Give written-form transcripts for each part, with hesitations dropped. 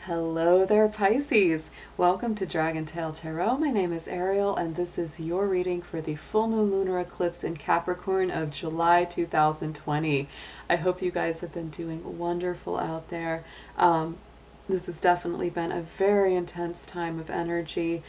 Hello there, Pisces. Welcome to DragonTaleTarot. My name is Ariel, and this is your reading for the full moon lunar eclipse in Capricorn of July 2020. I hope you guys have been doing wonderful out there. This has definitely been a very intense time of energy.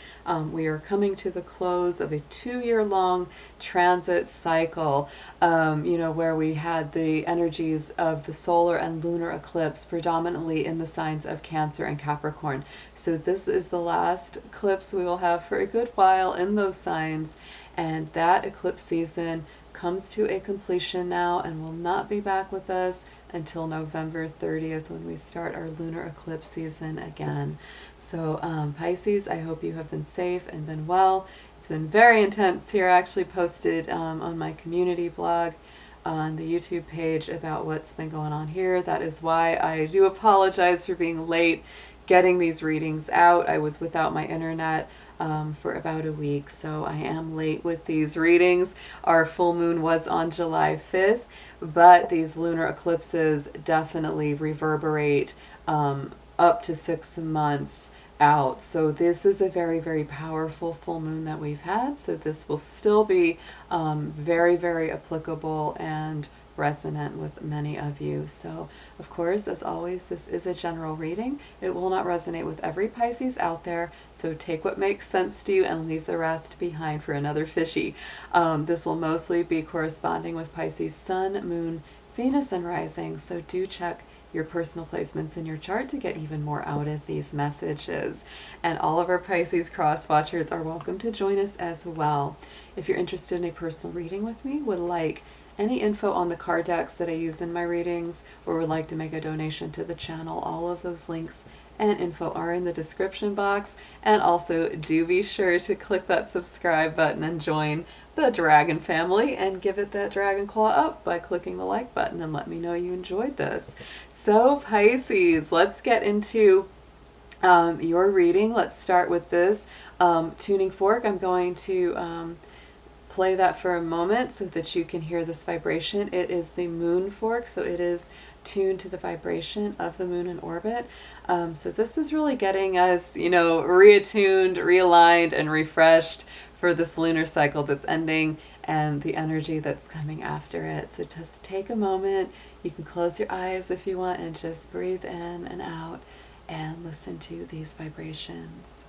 We are coming to the close of a 2-year-long transit cycle, where we had the energies of the solar and lunar eclipse predominantly in the signs of Cancer and Capricorn. So this is the last eclipse we will have for a good while in those signs, and that eclipse season comes to a completion now and will not be back with us until November 30th when we start our lunar eclipse season again. So Pisces, I hope you have been safe and been well. It's been very intense here. I actually posted on my community blog on the YouTube page about what's been going on here. That is why I do apologize for being late getting these readings out. I was without my internet for about a week, so I am late with these readings. Our full moon was on July 5th, but these lunar eclipses definitely reverberate up to 6 months out. So this is a very, very powerful full moon that we've had. So this will still be very, very applicable and resonant with many of you. So of course, as always, this is a general reading. It will not resonate with every Pisces out there, so take what makes sense to you and leave the rest behind for another fishy. This will mostly be corresponding with Pisces Sun, Moon, Venus, and Rising, so do check your personal placements in your chart to get even more out of these messages. And all of our Pisces cross watchers are welcome to join us as well. If you're interested in a personal reading with me, would like any info on the card decks that I use in my readings, or would like to make a donation to the channel, all of those links and info are in the description box. And also do be sure to click that subscribe button and join the Dragon family and give it that dragon claw up by clicking the like button and let me know you enjoyed this. So Pisces, let's get into your reading. Let's start with this tuning fork. I'm going to play that for a moment so that you can hear this vibration. It is the moon fork, so it is tuned to the vibration of the moon in orbit. So this is really getting us, reattuned, realigned, and refreshed for this lunar cycle that's ending and the energy that's coming after it. So just take a moment. You can close your eyes if you want and just breathe in and out and listen to these vibrations.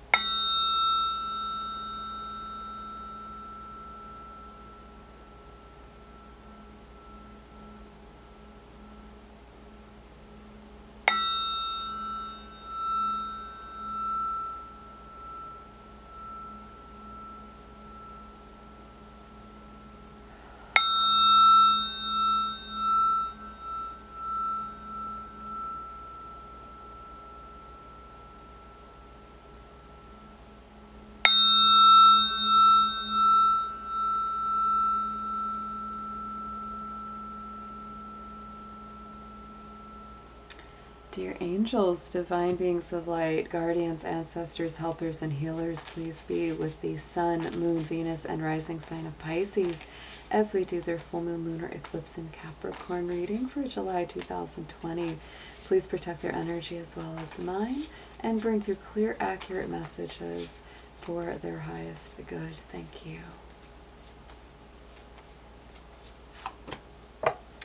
Dear angels, divine beings of light, guardians, ancestors, helpers, and healers, please be with the Sun, Moon, Venus, and Rising sign of Pisces as we do their full moon lunar eclipse in Capricorn reading for July 2020. Please protect their energy as well as mine and bring through clear, accurate messages for their highest good. Thank you.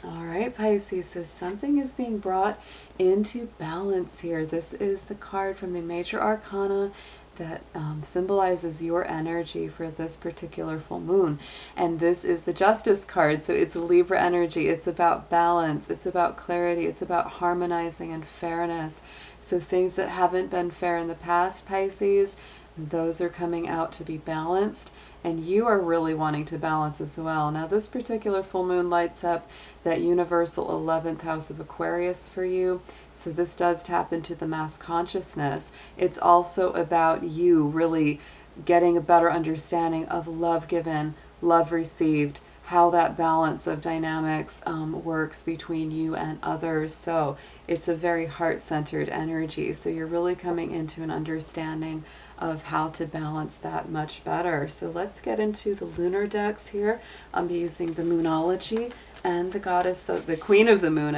All right, Pisces, so something is being brought into balance here. This is the card from the Major Arcana that symbolizes your energy for this particular full moon. And this is the Justice card, so it's Libra energy. It's about balance. It's about clarity. It's about harmonizing and fairness. So things that haven't been fair in the past, Pisces, those are coming out to be balanced, and you are really wanting to balance as well. Now, this particular full moon lights up that universal 11th house of Aquarius for you, so this does tap into the mass consciousness. It's also about you really getting a better understanding of love given, love received, how that balance of dynamics works between you and others. So it's a very heart-centered energy. So you're really coming into an understanding of how to balance that much better. So let's get into the lunar decks here. I'll be using the Moonology and the goddess of the Queen of the Moon,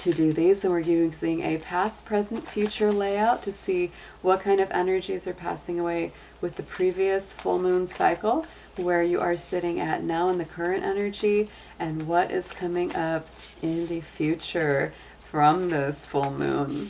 to do these, and we're using a past, present, future layout to see what kind of energies are passing away with the previous full moon cycle, where you are sitting at now in the current energy, and what is coming up in the future from this full moon.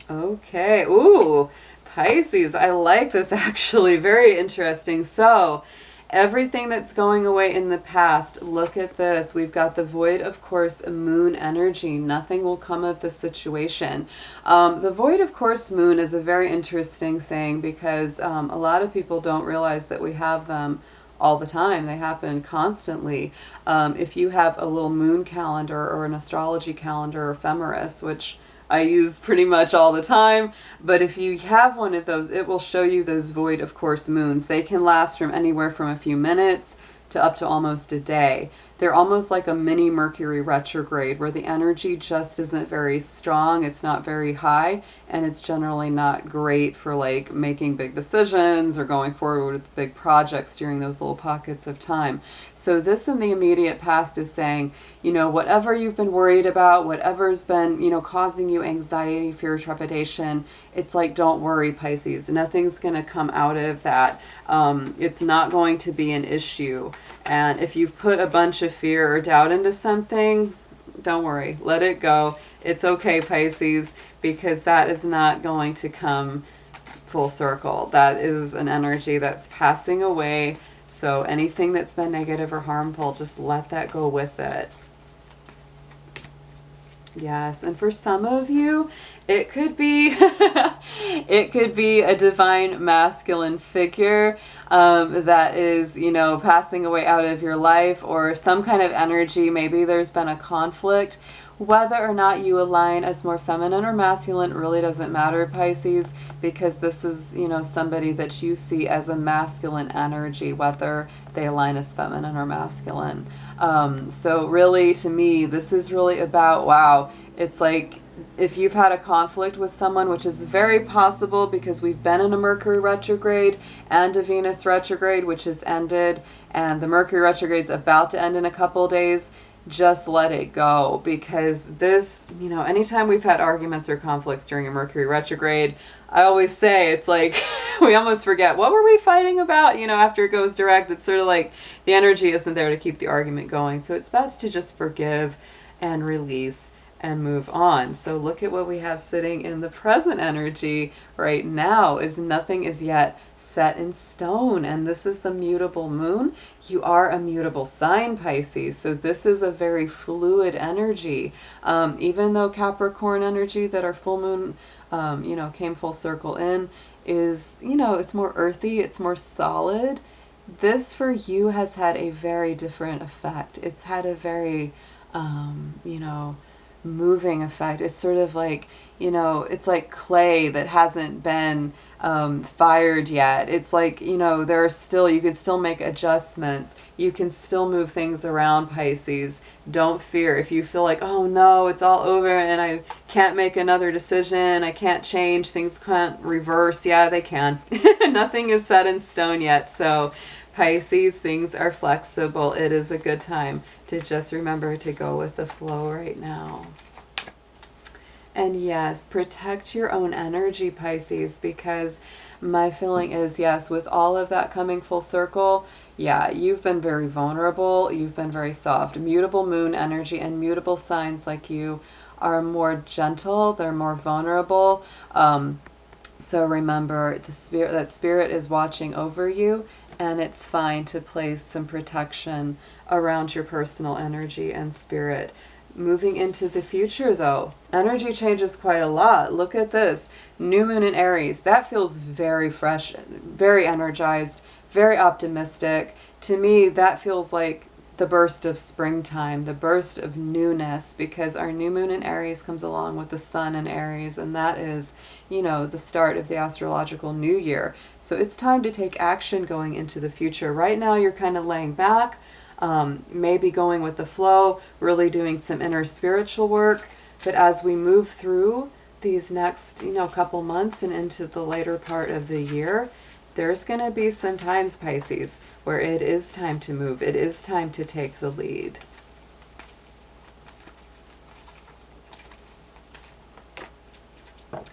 Okay, ooh, Pisces, I like this actually, very interesting. So, everything that's going away in the past, look at this. We've got the void, of course, moon energy. Nothing will come of the situation. The void, of course, moon is a very interesting thing because a lot of people don't realize that we have them all the time. They happen constantly. If you have a little moon calendar or an astrology calendar or ephemeris, which I use pretty much all the time, but if you have one of those, it will show you those void, of course, moons. They can last from anywhere from a few minutes to up to almost a day. They're almost like a mini Mercury retrograde where the energy just isn't very strong, it's not very high, and it's generally not great for like making big decisions or going forward with big projects during those little pockets of time. So this in the immediate past is saying, you know, whatever you've been worried about, whatever's been, you know, causing you anxiety, fear, trepidation, it's like, don't worry, Pisces. Nothing's going to come out of that. It's not going to be an issue. And if you've put a bunch of fear or doubt into something, don't worry, let it go. It's okay, Pisces, because that is not going to come full circle. That is an energy that's passing away. So anything that's been negative or harmful, just let that go with it. Yes, and for some of you, it could be it could be a divine masculine figure that is, you know, passing away out of your life, or some kind of energy. Maybe there's been a conflict. Whether or not you align as more feminine or masculine really doesn't matter, Pisces, because this is, you know, somebody that you see as a masculine energy, whether they align as feminine or masculine. So really, to me, this is really about, wow, it's like if you've had a conflict with someone, which is very possible because we've been in a Mercury retrograde and a Venus retrograde, which has ended, and the Mercury retrograde's about to end in a couple days, just let it go, because this, you know, anytime we've had arguments or conflicts during a Mercury retrograde, I always say it's like we almost forget, what were we fighting about? You know, after it goes direct, it's sort of like the energy isn't there to keep the argument going. So it's best to just forgive and release and move on. So look at what we have sitting in the present energy right now is nothing is yet set in stone. And this is the mutable moon. You are a mutable sign, Pisces. So this is a very fluid energy. Even though Capricorn energy that our full moon, you know, came full circle in is, you know, it's more earthy, it's more solid. This for you has had a very different effect. It's had a very, you know, moving effect. It's sort of like, you know, it's like clay that hasn't been fired yet. It's like, you know, there are still, you can still make adjustments. You can still move things around, Pisces. Don't fear. If you feel like, oh no, it's all over and I can't make another decision, I can't change, things can't reverse. Yeah, they can. Nothing is set in stone yet. So Pisces, things are flexible. It is a good time to just remember to go with the flow right now. And yes, protect your own energy, Pisces, because my feeling is, yes, with all of that coming full circle, yeah, you've been very vulnerable. You've been very soft. Mutable moon energy and mutable signs like you are more gentle. They're more vulnerable. So remember, that spirit is watching over you, and it's fine to place some protection around your personal energy and spirit. Moving into the future, though, energy changes quite a lot. Look at this. New moon in Aries. That feels very fresh, very energized, very optimistic. To me, that feels like the burst of springtime, the burst of newness, because our new moon in Aries comes along with the sun in Aries, and that is, you know, the start of the astrological new year. So it's time to take action going into the future. Right now, you're kind of laying back, maybe going with the flow, really doing some inner spiritual work. But as we move through these next, you know, couple months and into the later part of the year, there's going to be some times, Pisces, where it is time to move. It is time to take the lead.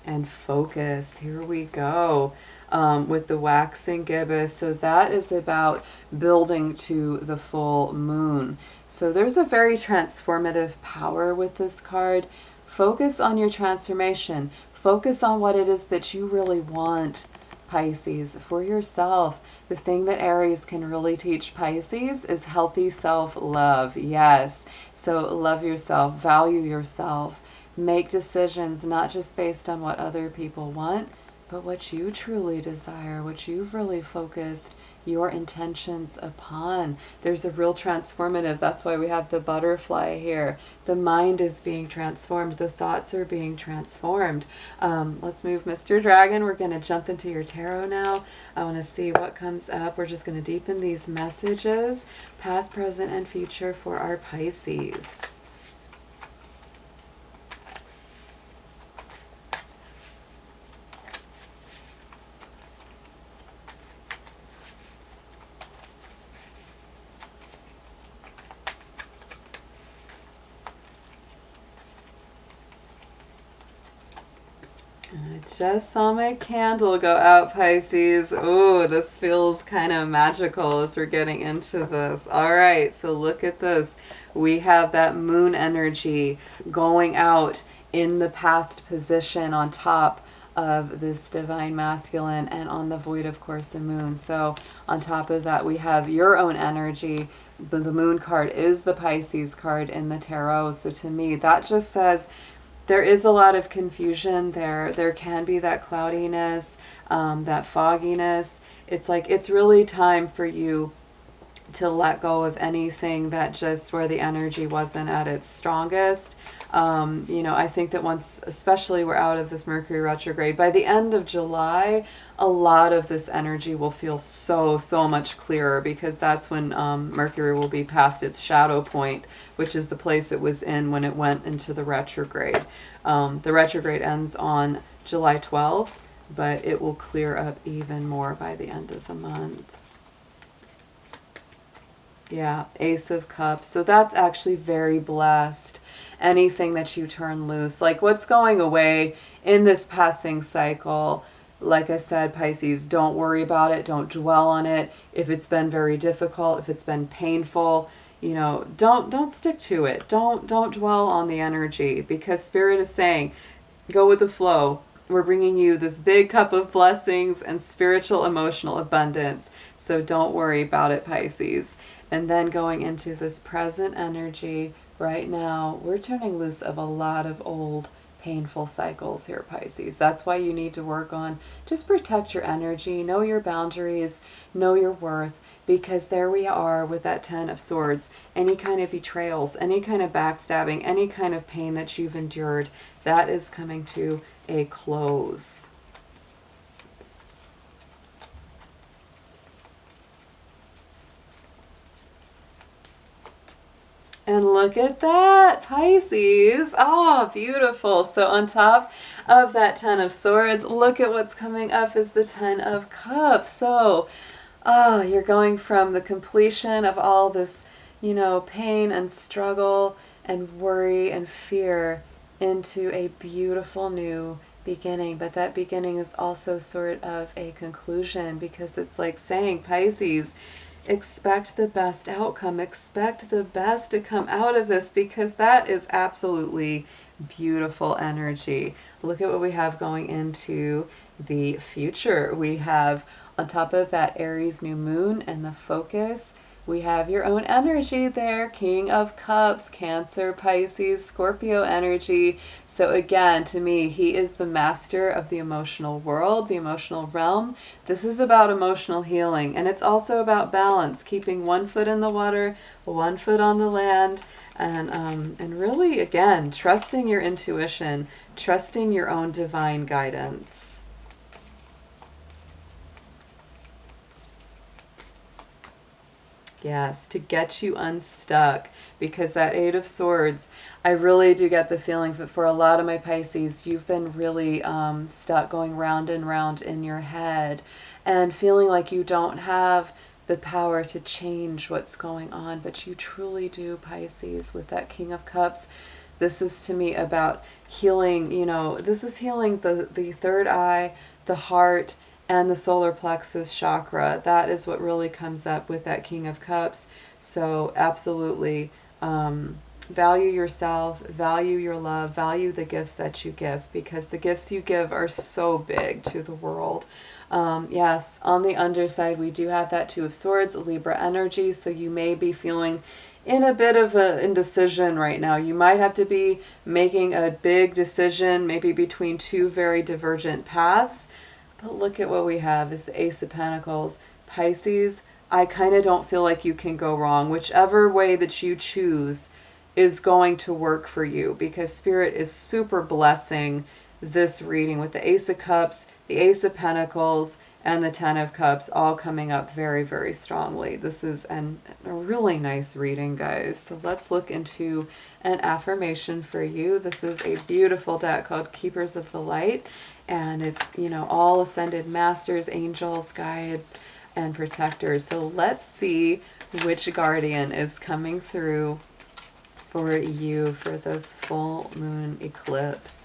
And focus. Here we go. With the waxing gibbous. So that is about building to the full moon. So there's a very transformative power with this card. Focus on your transformation. Focus on what it is that you really want, Pisces, for yourself. The thing that Aries can really teach Pisces is healthy self-love. Yes. So love yourself, value yourself, make decisions not just based on what other people want, but what you truly desire, what you've really focused your intentions upon. There's a real transformative. That's why we have the butterfly here. The mind is being transformed. The thoughts are being transformed. Let's move, Mr. Dragon. We're going to jump into your tarot now. I want to see what comes up. We're just going to deepen these messages, past, present, and future for our Pisces. I just saw my candle go out, Pisces. Oh, this feels kind of magical as we're getting into this. All right, so look at this. We have that moon energy going out in the past position on top of this divine masculine, and on the void, of course, the moon. So on top of that, we have your own energy. But the moon card is the Pisces card in the tarot. So to me, that just says there is a lot of confusion there. There can be that cloudiness, that fogginess. It's like it's really time for you to let go of anything that just where the energy wasn't at its strongest. You know, I think that once, especially we're out of this Mercury retrograde, by the end of July, a lot of this energy will feel so much clearer, because that's when Mercury will be past its shadow point, which is the place it was in when it went into the retrograde. The retrograde ends on July 12th, but it will clear up even more by the end of the month. Yeah, Ace of Cups. So that's actually very blessed. Anything that you turn loose, like what's going away in this passing cycle, like I said, Pisces, don't worry about it. Don't dwell on it. If it's been very difficult, if it's been painful, you know, don't stick to it. Don't dwell on the energy, because Spirit is saying, go with the flow. We're bringing you this big cup of blessings and spiritual, emotional abundance. So don't worry about it, Pisces. And then going into this present energy right now, we're turning loose of a lot of old painful cycles here, Pisces. That's why you need to work on just protect your energy, know your boundaries, know your worth, because there we are with that 10 of Swords. Any kind of betrayals, any kind of backstabbing, any kind of pain that you've endured, that is coming to a close. And look at that, Pisces. Oh, beautiful. So on top of that 10 of Swords, look at what's coming up is the 10 of Cups. So, oh, you're going from the completion of all this, you know, pain and struggle and worry and fear into a beautiful new beginning. But that beginning is also sort of a conclusion, because it's like saying, Pisces, expect the best outcome. Expect the best to come out of this, because that is absolutely beautiful energy. Look at what we have going into the future. We have on top of that Aries new moon and the focus, we have your own energy there, King of Cups, Cancer, Pisces, Scorpio energy. So again, to me, he is the master of the emotional world, the emotional realm. This is about emotional healing, and it's also about balance, keeping one foot in the water, one foot on the land, and really, again, trusting your intuition, trusting your own divine guidance. Yes, to get you unstuck, because that 8 of Swords, I really do get the feeling that for a lot of my Pisces, you've been really stuck, going round and round in your head. and feeling like you don't have the power to change what's going on, but you truly do, Pisces, with that King of Cups. This is to me about healing, you know, this is healing the third eye, the heart, and the solar plexus chakra. That is what really comes up with that King of Cups. So absolutely, value yourself, value your love, value the gifts that you give, because the gifts you give are so big to the world. Yes, on the underside, we do have that Two of Swords, Libra energy, so you may be feeling in a bit of an indecision right now. You might have to be making a big decision, maybe between two very divergent paths. But look at what we have is the Ace of Pentacles. Pisces, I kind of don't feel like you can go wrong. Whichever way that you choose is going to work for you, because Spirit is super blessing this reading with the Ace of Cups, the Ace of Pentacles, and the Ten of Cups all coming up very, very strongly. This is a really nice reading, guys. So let's look into an affirmation for you. This is a beautiful deck called Keepers of the Light, and it's, you know, all ascended masters, angels, guides, and protectors. So let's see which guardian is coming through for you for this full moon eclipse.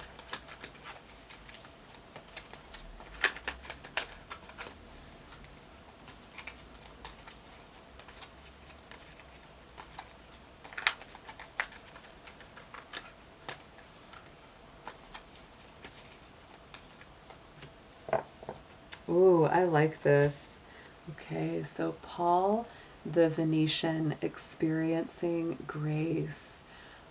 Ooh, I like this. Okay, so Paul the Venetian, experiencing grace.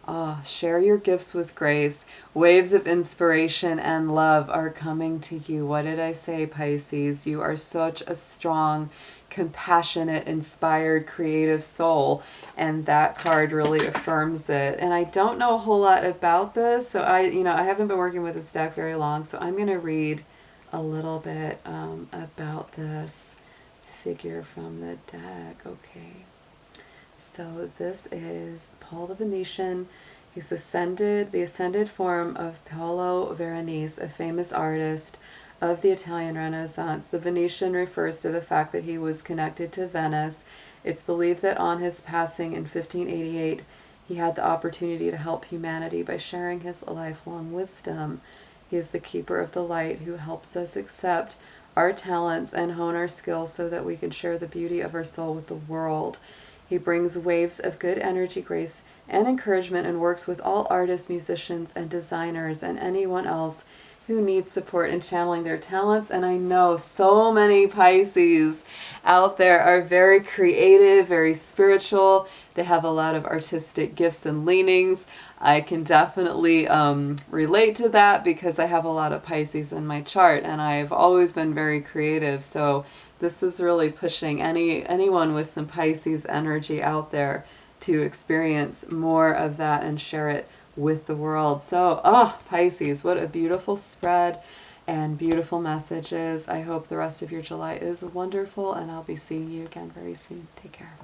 Ah, share your gifts with grace. Waves of inspiration and love are coming to you. What did I say, Pisces? You are such a strong, compassionate, inspired, creative soul. And that card really affirms it. And I don't know a whole lot about this. So I haven't been working with this deck very long. So I'm going to read a little bit about this figure from the deck. Okay. So this is Paul the Venetian. He's the ascended form of Paolo Veronese, a famous artist of the Italian Renaissance. The Venetian refers to the fact that he was connected to Venice. It's believed that on his passing in 1588, he had the opportunity to help humanity by sharing his lifelong wisdom. He is the keeper of the light who helps us accept our talents and hone our skills so that we can share the beauty of our soul with the world. He brings waves of good energy, grace, and encouragement, and works with all artists, musicians, and designers, and anyone else who needs support in channeling their talents. And I know so many Pisces out there are very creative, very spiritual. They have a lot of artistic gifts and leanings. I can definitely relate to that because I have a lot of Pisces in my chart, and I've always been very creative. So this is really pushing anyone with some Pisces energy out there to experience more of that and share it with the world. So, Pisces, what a beautiful spread and beautiful messages. I hope the rest of your July is wonderful, and I'll be seeing you again very soon. Take care.